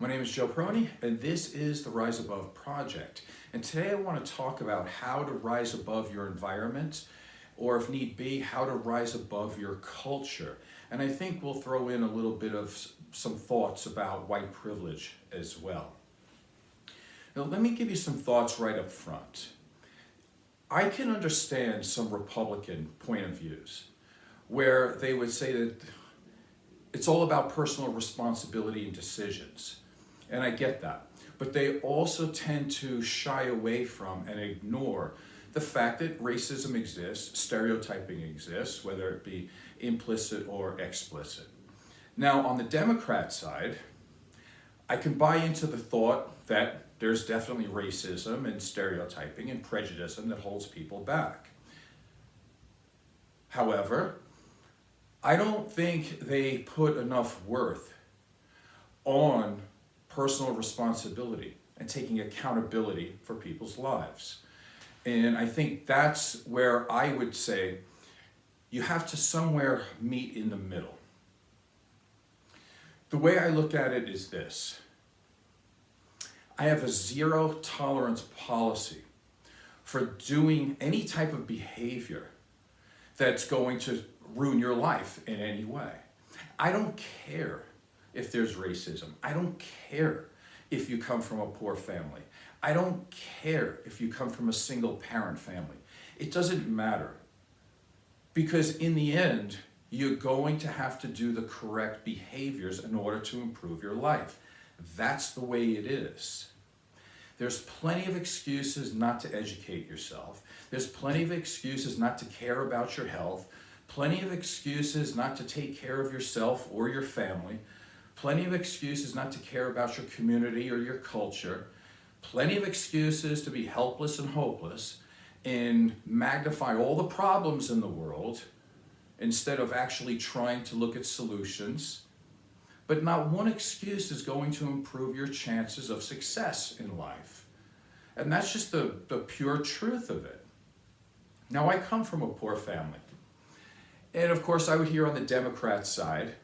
My name is Joe Peroni, and this is the Rise Above Project. And today I want to talk about how to rise above your environment, or if need be, how to rise above your culture. And I think we'll throw in a little bit of some thoughts about white privilege as well. Now, let me give you some thoughts right up front. I can understand some Republican point of views where they would say that it's all about personal responsibility and decisions. And I get that. But they also tend to shy away from and ignore the fact that racism exists, stereotyping exists, whether it be implicit or explicit. Now, on the Democrat side, I can buy into the thought that there's definitely racism and stereotyping and prejudice that holds people back. However, I don't think they put enough worth on personal responsibility and taking accountability for people's lives. And I think that's where I would say you have to somewhere meet in the middle. The way I look at it is this. I have a zero tolerance policy for doing any type of behavior that's going to ruin your life in any way. I don't care if there's racism. I don't care if you come from a poor family. I don't care if you come from a single parent family. It doesn't matter. Because in the end, you're going to have to do the correct behaviors in order to improve your life. That's the way it is. There's plenty of excuses not to educate yourself. There's plenty of excuses not to care about your health. Plenty of excuses not to take care of yourself or your family. Plenty of excuses not to care about your community or your culture. Plenty of excuses to be helpless and hopeless and magnify all the problems in the world instead of actually trying to look at solutions. But not one excuse is going to improve your chances of success in life. And that's just the pure truth of it. Now, I come from a poor family. And of course, I would hear on the Democrat side,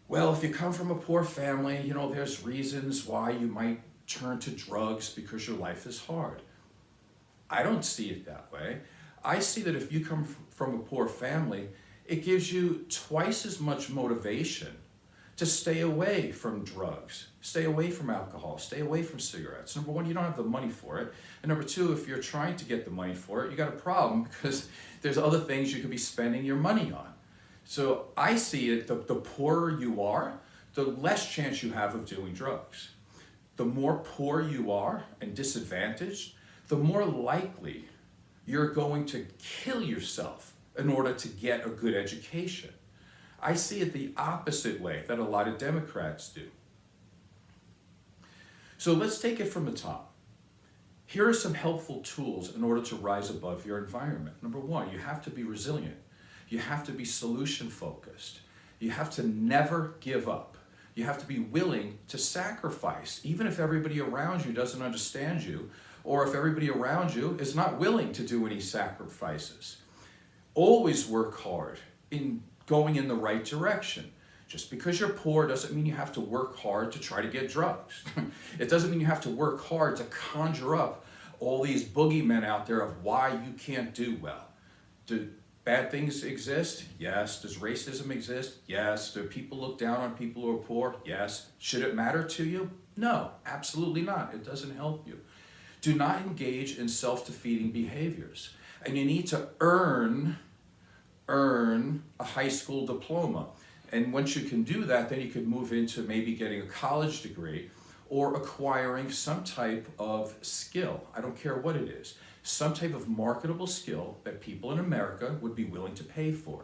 well, if you come from a poor family, there's reasons why you might turn to drugs because your life is hard. I don't see it that way. I see that if you come from a poor family, it gives you twice as much motivation to stay away from drugs, stay away from alcohol, stay away from cigarettes. Number one, you don't have the money for it. And number two, if you're trying to get the money for it, you got a problem because there's other things you could be spending your money on. So I see it, the poorer you are, the less chance you have of doing drugs. The more poor you are and disadvantaged, the more likely you're going to kill yourself in order to get a good education. I see it the opposite way that a lot of Democrats do. So let's take it from the top. Here are some helpful tools in order to rise above your environment. Number one, you have to be resilient. You have to be solution focused. You have to never give up. You have to be willing to sacrifice, even if everybody around you doesn't understand you, or if everybody around you is not willing to do any sacrifices. Always work hard in going in the right direction. Just because you're poor doesn't mean you have to work hard to try to get drugs. It doesn't mean you have to work hard to conjure up all these boogeymen out there of why you can't do well. Do bad things exist? Yes. Does racism exist? Yes. Do people look down on people who are poor? Yes. Should it matter to you? No, absolutely not. It doesn't help you. Do not engage in self-defeating behaviors. And you need to earn a high school diploma. And once you can do that, then you can move into maybe getting a college degree or acquiring some type of skill. I don't care what it is. Some type of marketable skill that people in America would be willing to pay for.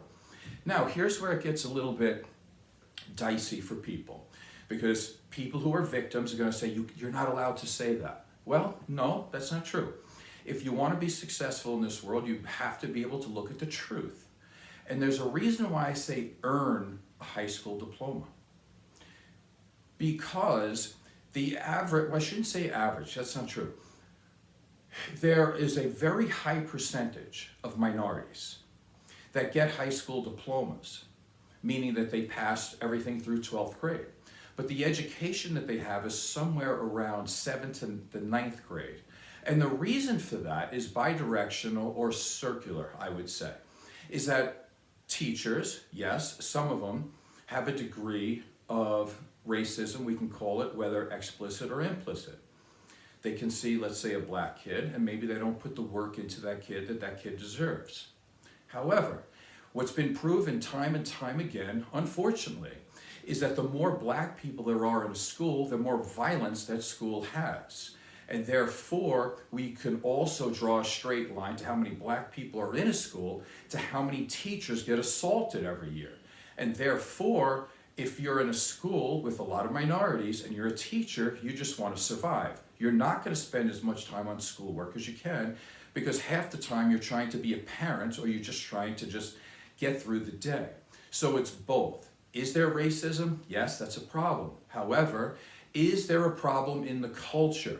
Now, here's where it gets a little bit dicey for people, because people who are victims are going to say, you're not allowed to say that. Well, no, that's not true. If you want to be successful in this world, you have to be able to look at the truth. And there's a reason why I say earn a high school diploma. Because the average, well, I shouldn't say average, that's not true. There is a very high percentage of minorities that get high school diplomas, meaning that they passed everything through 12th grade. but the education that they have is somewhere around 7th to the 9th grade. And the reason for that is bidirectional or circular, I would say, is that teachers, yes, some of them have a degree of racism, we can call it, whether explicit or implicit. They can see, let's say, a black kid, and maybe they don't put the work into that kid that kid deserves. However, what's been proven time and time again, unfortunately, is that the more black people there are in a school, the more violence that school has. And therefore, we can also draw a straight line to how many black people are in a school to how many teachers get assaulted every year. And therefore, if you're in a school with a lot of minorities and you're a teacher, you just want to survive. You're not going to spend as much time on schoolwork as you can, because half the time you're trying to be a parent or you're just trying to just get through the day. So it's both. Is there racism? Yes, that's a problem. However, is there a problem in the culture?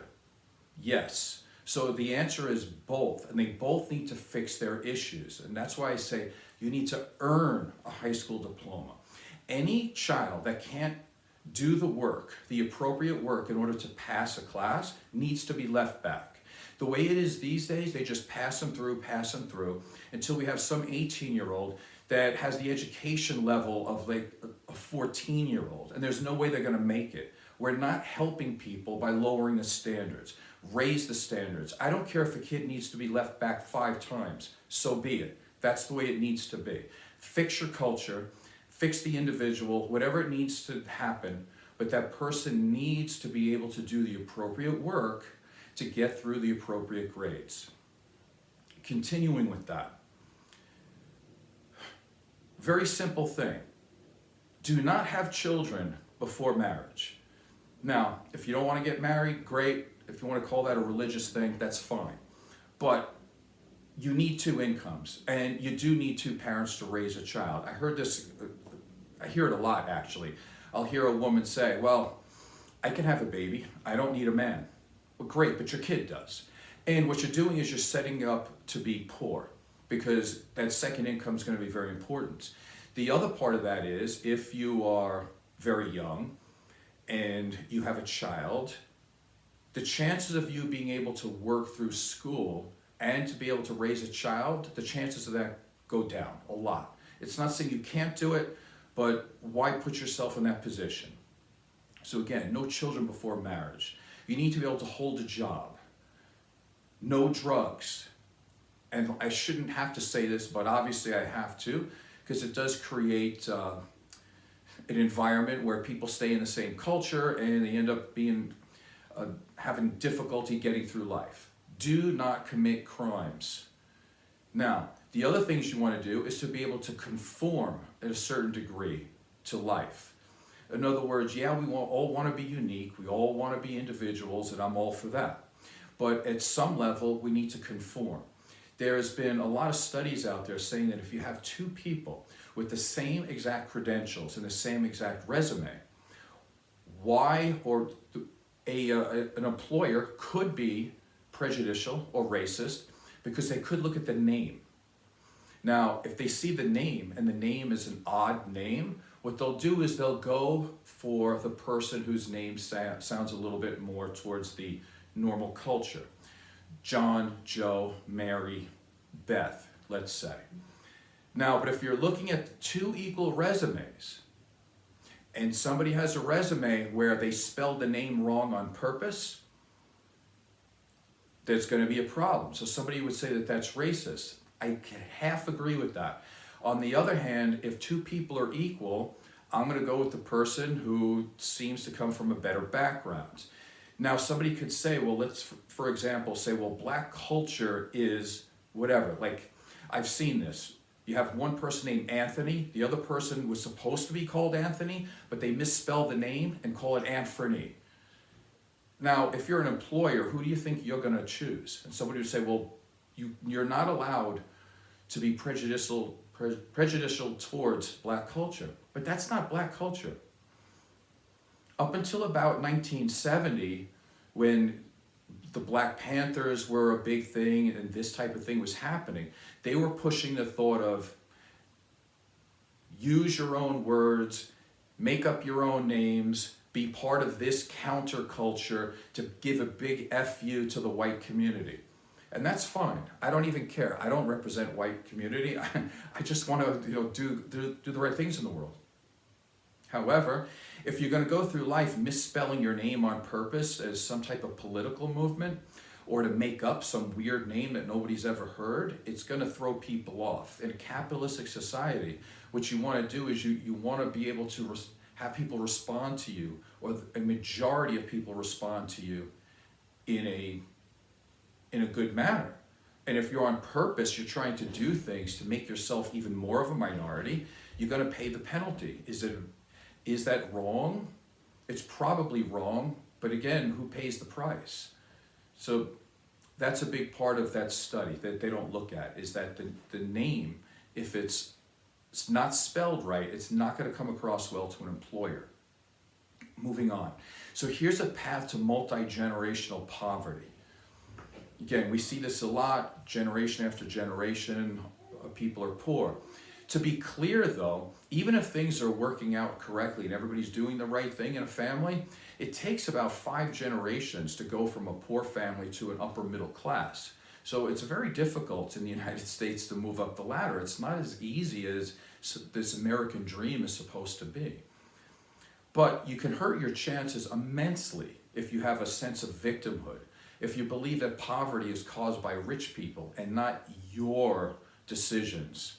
Yes. So the answer is both, and they both need to fix their issues. And that's why I say you need to earn a high school diploma. Any child that can't do the work, the appropriate work in order to pass a class, needs to be left back. The way it is these days, they just pass them through until we have some 18-year-old that has the education level of like a 14-year-old, and there's no way they're going to make it. We're not helping people by lowering the standards. Raise the standards. I don't care if a kid needs to be left back 5 times, so be it. That's the way it needs to be. Fix your culture, fix the individual, whatever it needs to happen, but that person needs to be able to do the appropriate work to get through the appropriate grades. Continuing with that. Very simple thing. Do not have children before marriage. Now, if you don't want to get married, great. If you want to call that a religious thing, that's fine. But you need 2 incomes, and you do need 2 parents to raise a child. I hear it a lot, actually. I'll hear a woman say, well, I can have a baby. I don't need a man. Well, great, but your kid does. And what you're doing is you're setting up to be poor, because that second income is going to be very important. The other part of that is, if you are very young and you have a child, the chances of you being able to work through school and to be able to raise a child, the chances of that go down a lot. It's not saying you can't do it, but why put yourself in that position? So again, no children before marriage. You need to be able to hold a job. No drugs. And I shouldn't have to say this, but obviously I have to, because it does create an environment where people stay in the same culture and they end up being having difficulty getting through life. Do not commit crimes. Now, the other things you want to do is to be able to conform at a certain degree to life. In other words, yeah, we all want to be unique, we all want to be individuals, and I'm all for that. But at some level, we need to conform. There's been a lot of studies out there saying that if you have 2 people with the same exact credentials and the same exact resume, an employer could be prejudicial or racist because they could look at the name. Now, if they see the name and the name is an odd name, what they'll do is they'll go for the person whose name sounds a little bit more towards the normal culture. John, Joe, Mary, Beth, let's say. Now, but if you're looking at 2 equal resumes, and somebody has a resume where they spelled the name wrong on purpose, there's going to be a problem. So somebody would say that that's racist. I can half agree with that. On the other hand, if 2 people are equal, I'm going to go with the person who seems to come from a better background. Now, somebody could say, well, let's, for example, say, well, black culture is whatever. Like, I've seen this. You have one person named Anthony. The other person was supposed to be called Anthony, but they misspell the name and call it Anthony. Now, if you're an employer, who do you think you're going to choose? And somebody would say, well, you're not allowed to be prejudicial towards black culture. But that's not black culture. Up until about 1970, when the Black Panthers were a big thing and this type of thing was happening, they were pushing the thought of use your own words, make up your own names, be part of this counterculture to give a big F you to the white community. And that's fine. I don't even care. I don't represent white community. I just want to, do the right things in the world. However, if you're going to go through life misspelling your name on purpose as some type of political movement, or to make up some weird name that nobody's ever heard, it's going to throw people off. In a capitalistic society, what you want to do is you want to be able to have people respond to you, or a majority of people respond to you in a good manner. And if you're on purpose, you're trying to do things to make yourself even more of a minority, you're going to pay the penalty. Is that wrong? It's probably wrong, but again, who pays the price? So that's a big part of that study that they don't look at, is that the name, if it's not spelled right, it's not going to come across well to an employer. Moving on. So here's a path to multi-generational poverty. Again, we see this a lot, generation after generation, people are poor. To be clear though, even if things are working out correctly and everybody's doing the right thing in a family, it takes about 5 generations to go from a poor family to an upper middle class. So it's very difficult in the United States to move up the ladder. It's not as easy as this American dream is supposed to be. But you can hurt your chances immensely if you have a sense of victimhood, if you believe that poverty is caused by rich people and not your decisions.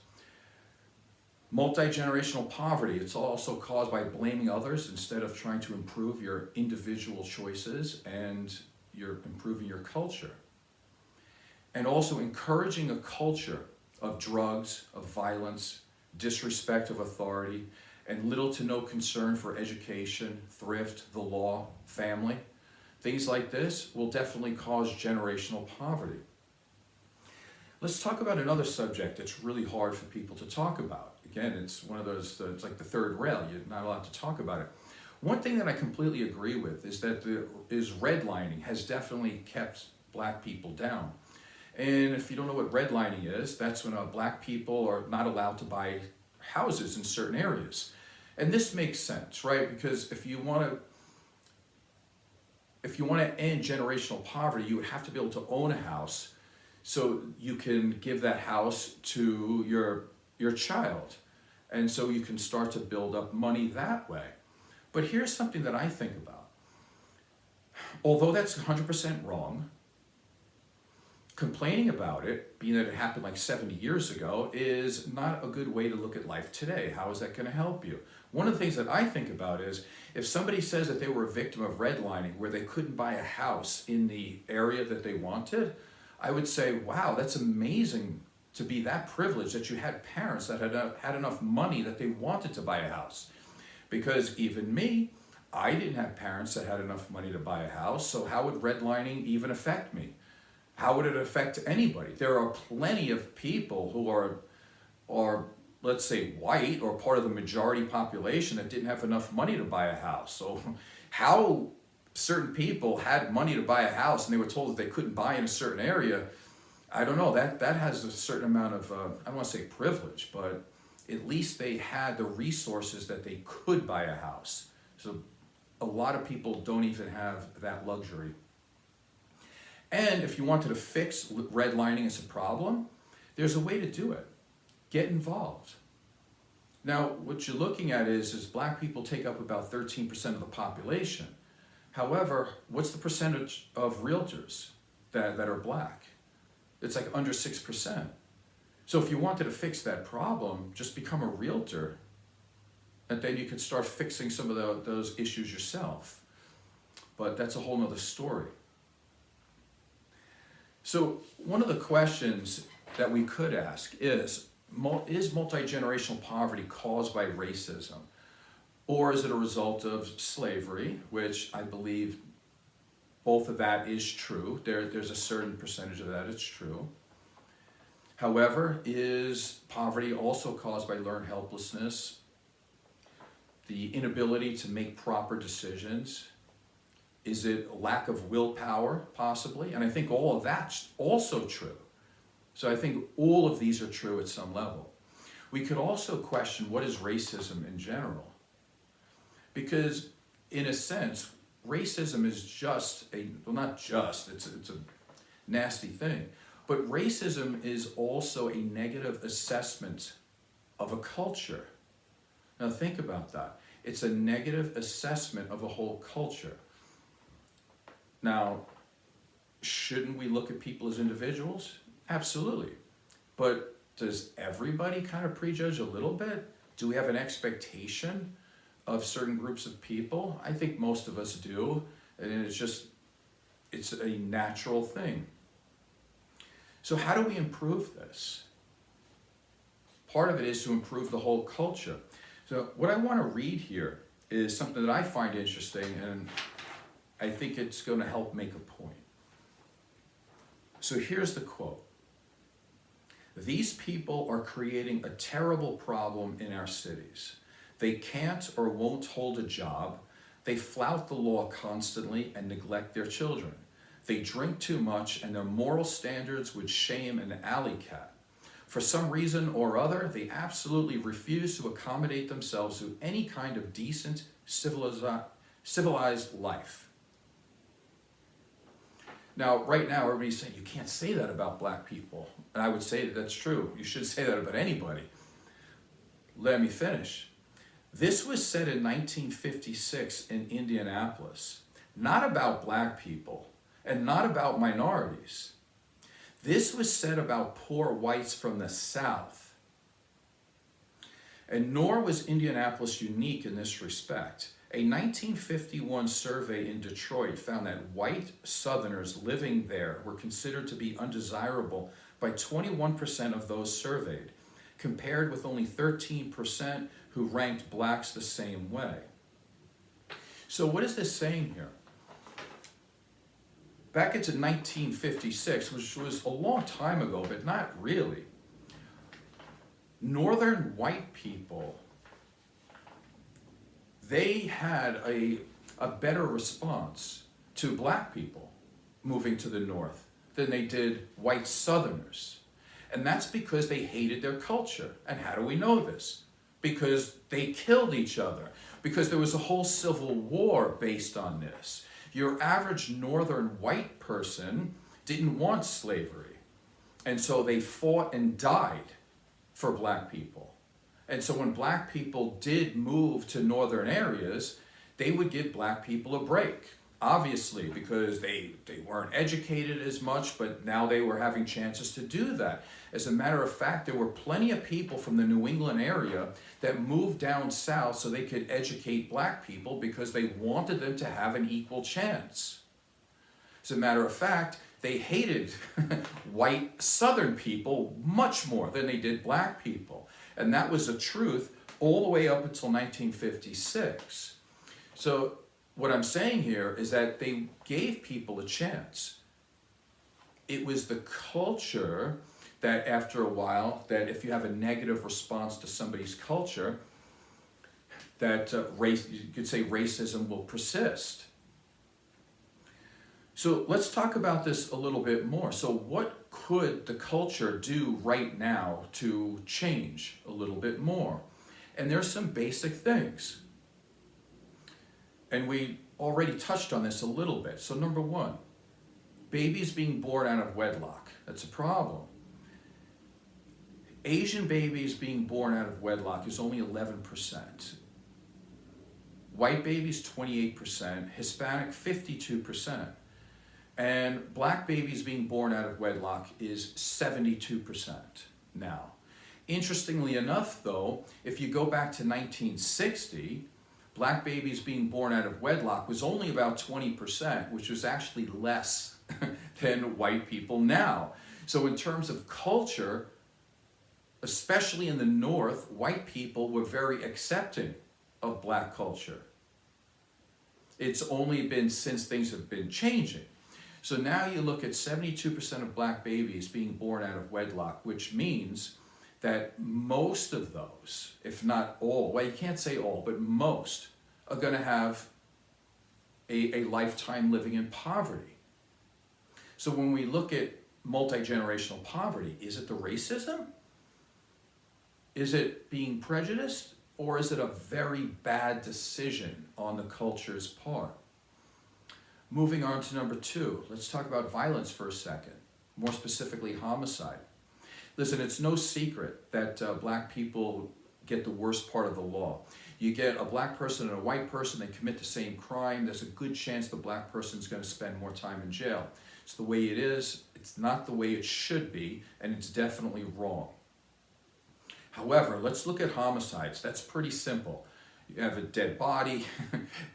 Multi-generational poverty, it's also caused by blaming others instead of trying to improve your individual choices and you're improving your culture. And also encouraging a culture of drugs, of violence, disrespect of authority, and little to no concern for education, thrift, the law, family. Things like this will definitely cause generational poverty. Let's talk about another subject that's really hard for people to talk about. Again, it's one of those, it's like the third rail, you're not allowed to talk about it. One thing that I completely agree with is that redlining has definitely kept black people down. And if you don't know what redlining is, that's when black people are not allowed to buy houses in certain areas. And this makes sense, right? Because if you want to end generational poverty, you would have to be able to own a house so you can give that house to your child. And so you can start to build up money that way. But here's something that I think about. Although that's 100% wrong, complaining about it, being that it happened like 70 years ago, is not a good way to look at life today. How is that going to help you? One of the things that I think about is, if somebody says that they were a victim of redlining, where they couldn't buy a house in the area that they wanted, I would say, wow, that's amazing to be that privileged that you had parents that had enough money that they wanted to buy a house. Because even me, I didn't have parents that had enough money to buy a house, so how would redlining even affect me? How would it affect anybody? There are plenty of people who are, let's say, white or part of the majority population that didn't have enough money to buy a house. So how certain people had money to buy a house and they were told that they couldn't buy in a certain area, I don't know, that has a certain amount of, I don't want to say privilege, but at least they had the resources that they could buy a house. So a lot of people don't even have that luxury. And if you wanted to fix redlining as a problem, there's a way to do it. Get involved. Now, what you're looking at is black people take up about 13% of the population. However, what's the percentage of realtors that are black? It's like under 6%. So if you wanted to fix that problem, just become a realtor, and then you could start fixing some of those issues yourself. But that's a whole nother story. So one of the questions that we could ask is multi-generational poverty caused by racism? Or is it a result of slavery, which I believe both of that is true. There's a certain percentage of that, it's true. However, is poverty also caused by learned helplessness, the inability to make proper decisions? Is it a lack of willpower, possibly? And I think all of that's also true. So I think all of these are true at some level. We could also question, what is racism in general? Because in a sense, racism is just well, not just, it's a nasty thing, but racism is also a negative assessment of a culture. Now think about that. It's a negative assessment of a whole culture. Now, shouldn't we look at people as individuals? Absolutely. But does everybody kind of prejudge a little bit? Do we have an expectation of certain groups of people? I think most of us do. And it's a natural thing. So how do we improve this? Part of it is to improve the whole culture. So what I want to read here is something that I find interesting, and I think it's going to help make a point. So here's the quote. These people are creating a terrible problem in our cities. They can't or won't hold a job. They flout the law constantly and neglect their children. They drink too much and their moral standards would shame an alley cat. For some reason or other, they absolutely refuse to accommodate themselves to any kind of decent, civilized life. Now, right now, everybody's saying, you can't say that about black people. And I would say that that's true. You should say that about anybody. Let me finish. This was said in 1956 in Indianapolis, not about black people and not about minorities. This was said about poor whites from the South. And nor was Indianapolis unique in this respect. A 1951 survey in Detroit found that white Southerners living there were considered to be undesirable by 21% of those surveyed, compared with only 13% who ranked blacks the same way. So what is this saying here? Back into 1956, which was a long time ago, but not really, Northern white people, they had a better response to black people moving to the North than they did white Southerners. And that's because they hated their culture. And how do we know this? Because they killed each other. Because there was a whole civil war based on this. Your average Northern white person didn't want slavery. And so they fought and died for black people. And so when black people did move to northern areas, they would give black people a break. Obviously, because they weren't educated as much, but now they were having chances to do that. As a matter of fact, there were plenty of people from the New England area that moved down south so they could educate black people because they wanted them to have an equal chance. As a matter of fact, they hated white Southern people much more than they did black people. And that was a truth all the way up until 1956. So what I'm saying here is that they gave people a chance. It was the culture that after a while, that if you have a negative response to somebody's culture, that you could say racism will persist. So let's talk about this a little bit more. So what could the culture do right now to change a little bit more? And there's some basic things. And we already touched on this a little bit. So number one, babies being born out of wedlock. That's a problem. Asian babies being born out of wedlock is only 11%. White babies, 28%. Hispanic, 52%. And black babies being born out of wedlock is 72% now. Interestingly enough, though, if you go back to 1960, black babies being born out of wedlock was only about 20%, which was actually less than white people now. So in terms of culture, especially in the North, white people were very accepting of black culture. It's only been since things have been changing. So now you look at 72% of black babies being born out of wedlock, which means that most of those, if not all, well, you can't say all, but most, are going to have a lifetime living in poverty. So when we look at multi-generational poverty, is it the racism? Is it being prejudiced? or is it a very bad decision on the culture's part? Moving on to number 2, let's talk about violence for a second, more specifically homicide. Listen, it's no secret that black people get the worst part of the law. You get a black person and a white person, they commit the same crime, there's a good chance the black person's going to spend more time in jail. It's the way it is, it's not the way it should be, and it's definitely wrong. However, let's look at homicides. That's pretty simple. You have a dead body,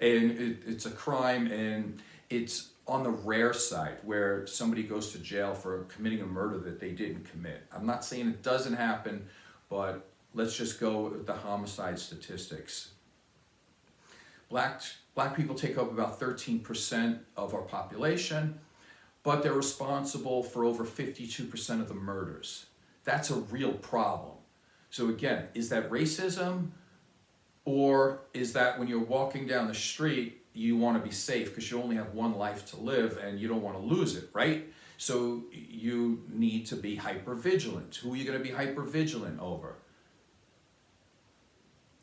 and it's a crime, and it's on the rare side where somebody goes to jail for committing a murder that they didn't commit. I'm not saying it doesn't happen, but let's just go with the homicide statistics. Black people take up about 13% of our population, but they're responsible for over 52% of the murders. That's a real problem. So again, is that racism, or is that when you're walking down the street, you want to be safe because you only have one life to live and you don't want to lose it, right? So you need to be hyper vigilant. Who are you going to be hyper vigilant over?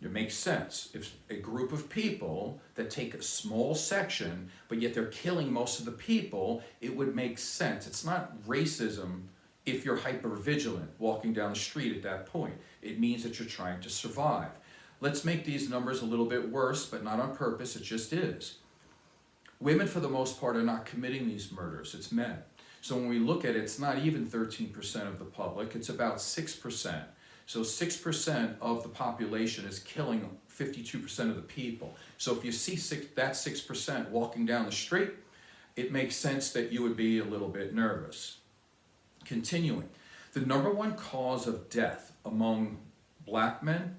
It makes sense. If a group of people that take a small section, but yet they're killing most of the people, it would make sense. It's not racism if you're hyper vigilant walking down the street at that point. It means that you're trying to survive. Let's make these numbers a little bit worse, but not on purpose, it just is. Women, for the most part, are not committing these murders, it's men. So when we look at it, it's not even 13% of the public, it's about 6%. So 6% of the population is killing 52% of the people. So if you see that 6% walking down the street, it makes sense that you would be a little bit nervous. Continuing, the number one cause of death among black men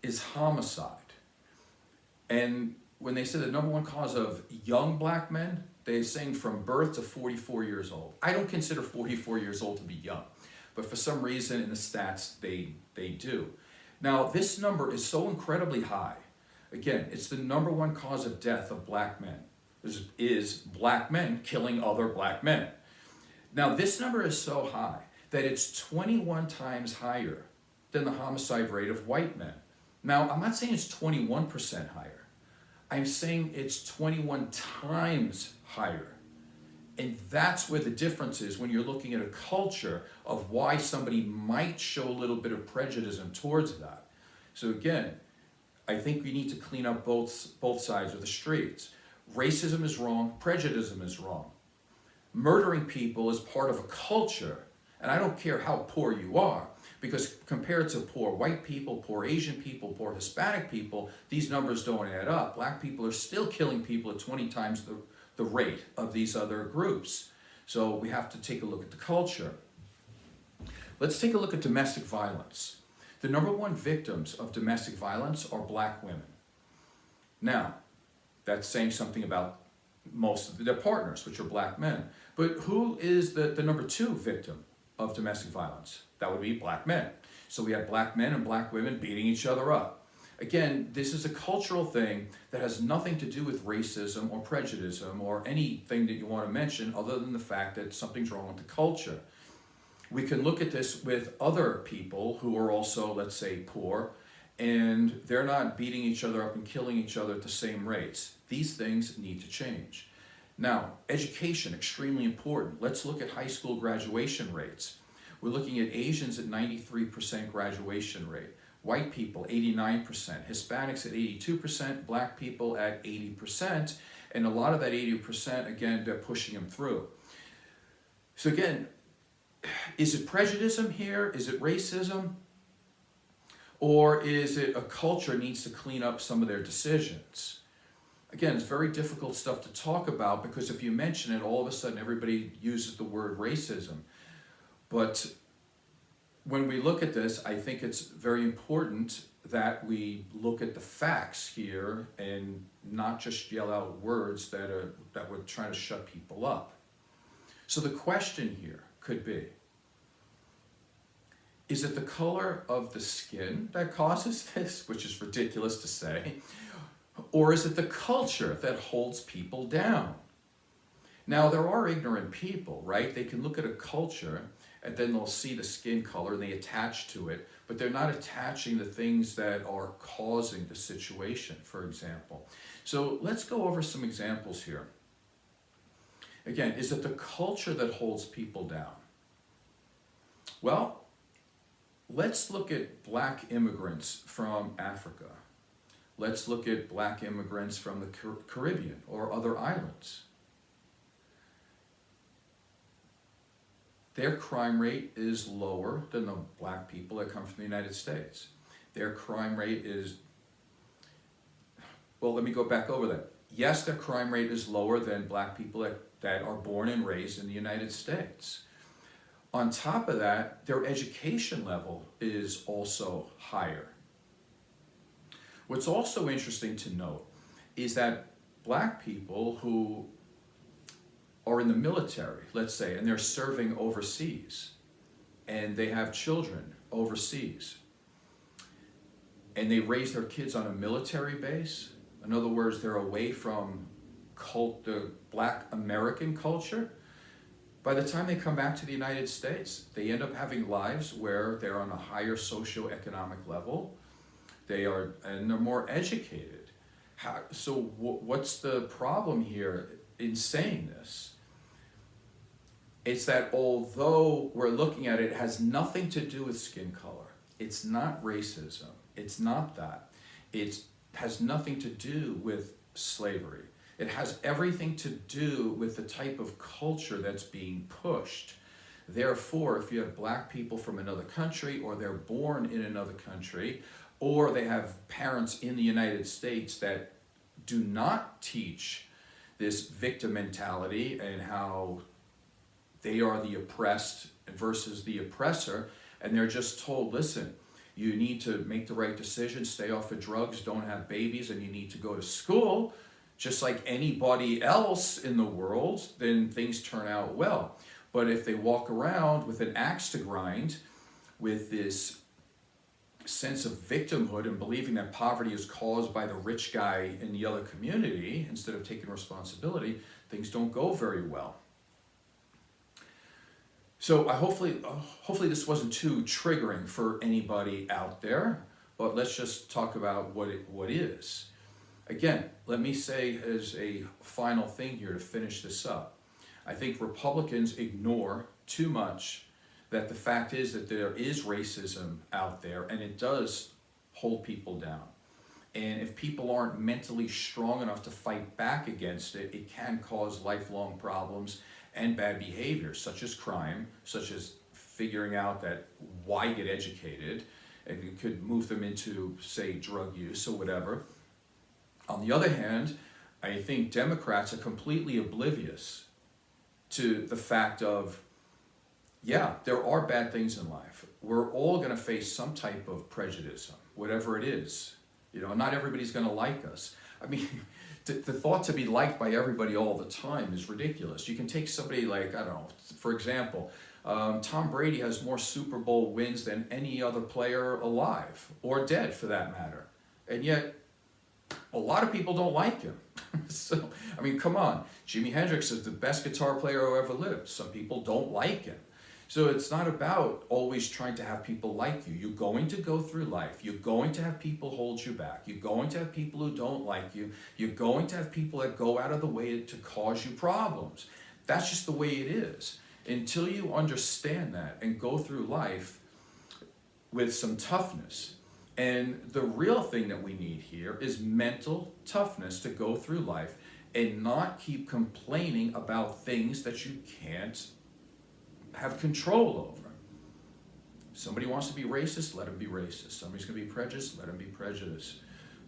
is homicide. And when they say the number one cause of young black men, they're saying from birth to 44 years old. I don't consider 44 years old to be young, but for some reason in the stats they do. Now this number is so incredibly high. Again, it's the number one cause of death of black men, is black men killing other black men. Now this number is so high that it's 21 times higher than the homicide rate of white men. Now, I'm not saying it's 21% higher. I'm saying it's 21 times higher. And that's where the difference is when you're looking at a culture of why somebody might show a little bit of prejudice towards that. So again, I think we need to clean up both sides of the streets. Racism is wrong, prejudice is wrong. Murdering people is part of a culture, and I don't care how poor you are, because compared to poor white people, poor Asian people, poor Hispanic people, these numbers don't add up. Black people are still killing people at 20 times the rate of these other groups. So we have to take a look at the culture. Let's take a look at domestic violence. The number one victims of domestic violence are black women. Now, that's saying something about most of their partners, which are black men. But who is the number two victim of domestic violence? That would be black men. So we have black men and black women beating each other up. Again, this is a cultural thing that has nothing to do with racism or prejudice or anything that you want to mention other than the fact that something's wrong with the culture. We can look at this with other people who are also, let's say, poor, and they're not beating each other up and killing each other at the same rates. These things need to change. Now, education, extremely important. Let's look at high school graduation rates. We're looking at Asians at 93% graduation rate, white people 89%, Hispanics at 82%, black people at 80%, and a lot of that 80%, again, they're pushing them through. So again, is it prejudice here? Is it racism? Or is it a culture needs to clean up some of their decisions? Again, it's very difficult stuff to talk about because if you mention it, all of a sudden everybody uses the word racism. But when we look at this, I think it's very important that we look at the facts here and not just yell out words that would try to shut people up. So the question here could be, is it the color of the skin that causes this, which is ridiculous to say, or is it the culture that holds people down? Now, there are ignorant people, right? They can look at a culture and then they'll see the skin color and they attach to it, but they're not attaching the things that are causing the situation, for example. So let's go over some examples here. Again, is it the culture that holds people down? Well, let's look at black immigrants from Africa. Let's look at black immigrants from the Caribbean or other islands. Their crime rate is lower than the black people that come from the United States. Their crime rate is, well, let me go back over that. Yes, their crime rate is lower than black people that are born and raised in the United States. On top of that, their education level is also higher. What's also interesting to note is that black people who are in the military, let's say, and they're serving overseas, and they have children overseas, and they raise their kids on a military base. In other words, they're away from the black American culture. By the time they come back to the United States, they end up having lives where they're on a higher socioeconomic level. And they're more educated. So what's the problem here in saying this? It's that although we're looking at it, it has nothing to do with skin color. It's not racism. It's not that. It has nothing to do with slavery. It has everything to do with the type of culture that's being pushed. Therefore, if you have black people from another country, or they're born in another country, or they have parents in the United States that do not teach this victim mentality and how they are the oppressed versus the oppressor, and they're just told, listen, you need to make the right decision, stay off of drugs, don't have babies, and you need to go to school, just like anybody else in the world, then things turn out well. But if they walk around with an axe to grind, with this sense of victimhood and believing that poverty is caused by the rich guy in the other community, instead of taking responsibility, things don't go very well. So hopefully this wasn't too triggering for anybody out there, but let's just talk about what is. Again, let me say as a final thing here to finish this up. I think Republicans ignore too much that the fact is that there is racism out there, and it does hold people down. And if people aren't mentally strong enough to fight back against it, it can cause lifelong problems and bad behavior, such as crime, such as figuring out that why get educated, and it could move them into, say, drug use or whatever. On the other hand, I think Democrats are completely oblivious to the fact of, yeah, there are bad things in life. We're all going to face some type of prejudice, whatever it is. Not everybody's going to like us. I mean, the thought to be liked by everybody all the time is ridiculous. You can take somebody like, I don't know, for example, Tom Brady has more Super Bowl wins than any other player alive, or dead for that matter. And yet, a lot of people don't like him. So, I mean, come on. Jimi Hendrix is the best guitar player who ever lived. Some people don't like him. So it's not about always trying to have people like you. You're going to go through life. You're going to have people hold you back. You're going to have people who don't like you. You're going to have people that go out of the way to cause you problems. That's just the way it is. Until you understand that and go through life with some toughness. And the real thing that we need here is mental toughness to go through life and not keep complaining about things that you can't have control over. Somebody wants to be racist, let them be racist. Somebody's going to be prejudiced, let them be prejudiced.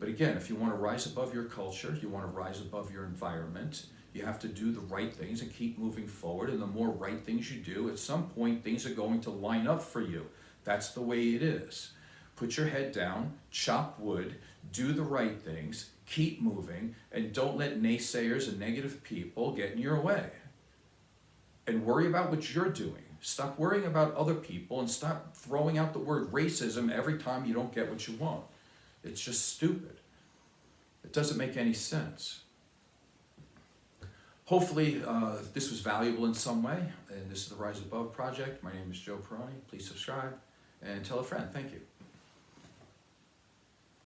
But again, if you want to rise above your culture, you want to rise above your environment, you have to do the right things and keep moving forward. And the more right things you do, at some point, things are going to line up for you. That's the way it is. Put your head down, chop wood, do the right things, keep moving, and don't let naysayers and negative people get in your way. And worry about what you're doing. Stop worrying about other people and stop throwing out the word racism every time you don't get what you want. It's just stupid. It doesn't make any sense. Hopefully this was valuable in some way. And this is the Rise Above Project. My name is Joe Peroni. Please subscribe and tell a friend. Thank you.